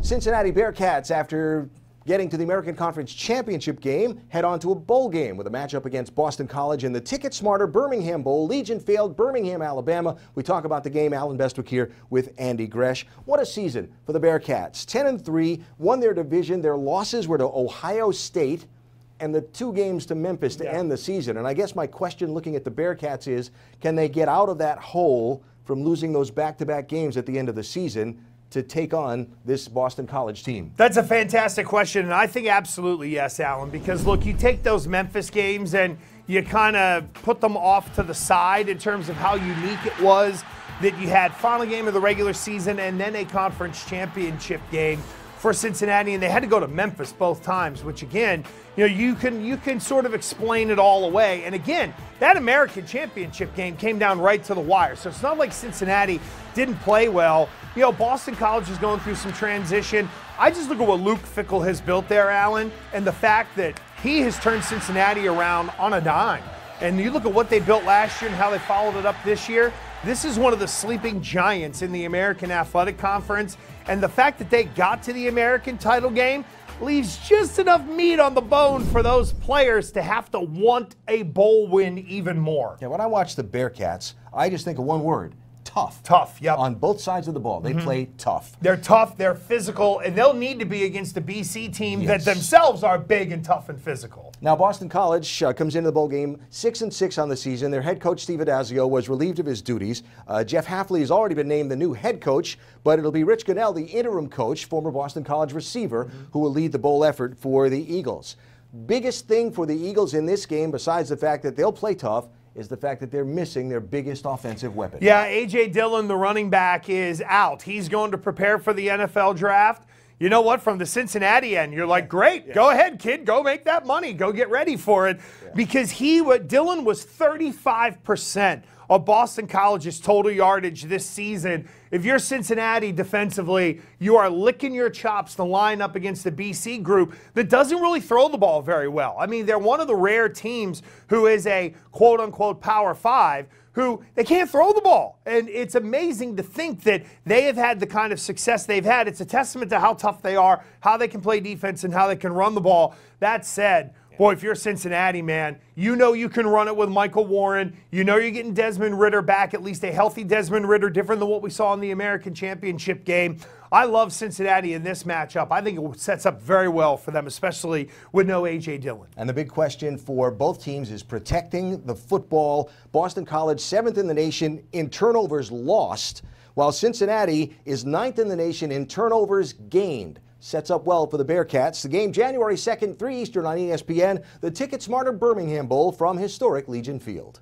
Cincinnati Bearcats, after getting to the American Conference Championship game, head on to a bowl game with a matchup against Boston College in the TicketSmarter Birmingham Bowl. Legion failed Birmingham, Alabama. We talk about the game. Alan Bestwick here with Andy Gresh. What a season for the Bearcats. 10-3, won their division. Their losses were to Ohio State and the 2 games to Memphis to end the season. And I guess my question looking at the Bearcats is, can they get out of that hole from losing those back-to-back games at the end of the season to take on this Boston College team? That's a fantastic question, and I think absolutely yes, Alan, because look, you take those Memphis games and you kind of put them off to the side in terms of how unique it was that you had final game of the regular season and then a conference championship game for Cincinnati, and they had to go to Memphis both times, which again, you can sort of explain it all away. And again, that American championship game came down right to the wire. So it's not like Cincinnati didn't play well. Boston College is going through some transition. I just look at what Luke Fickell has built there, Alan, and the fact that he has turned Cincinnati around on a dime. And you look at what they built last year and how they followed it up this year. This is one of the sleeping giants in the American Athletic Conference. And the fact that they got to the American title game leaves just enough meat on the bone for those players to have to want a bowl win even more. Yeah, when I watch the Bearcats, I just think of one word: tough. Tough, yep. On both sides of the ball, they play tough. They're tough, they're physical, and they'll need to be against a BC team that themselves are big and tough and physical. Now, Boston College comes into the bowl game 6-6 on the season. Their head coach, Steve Adazio, was relieved of his duties. Jeff Hafley has already been named the new head coach, but it'll be Rich Gunnell, the interim coach, former Boston College receiver, who will lead the bowl effort for the Eagles. Biggest thing for the Eagles in this game, besides the fact that they'll play tough, is the fact that they're missing their biggest offensive weapon. Yeah, A.J. Dillon, the running back, is out. He's going to prepare for the NFL draft. You know what? From the Cincinnati end, you're like, great, go ahead, kid. Go make that money. Go get ready for it. Because Dillon was 35% of Boston College's total yardage this season. If you're Cincinnati defensively, you are licking your chops to line up against the BC group that doesn't really throw the ball very well. I mean, they're one of the rare teams who is a quote-unquote Power 5 who they can't throw the ball. And it's amazing to think that they have had the kind of success they've had. It's a testament to how tough they are, how they can play defense, and how they can run the ball. That said, boy, if you're Cincinnati, man, you know you can run it with Michael Warren. You know you're getting Desmond Ridder back, at least a healthy Desmond Ridder, different than what we saw in the American Championship game. I love Cincinnati in this matchup. I think it sets up very well for them, especially with no A.J. Dillon. And the big question for both teams is protecting the football. Boston College, 7th in the nation in turnovers lost, while Cincinnati is 9th in the nation in turnovers gained. Sets up well for the Bearcats. The game January 2nd, 3 Eastern on ESPN, the TicketSmarter Birmingham Bowl from historic Legion Field.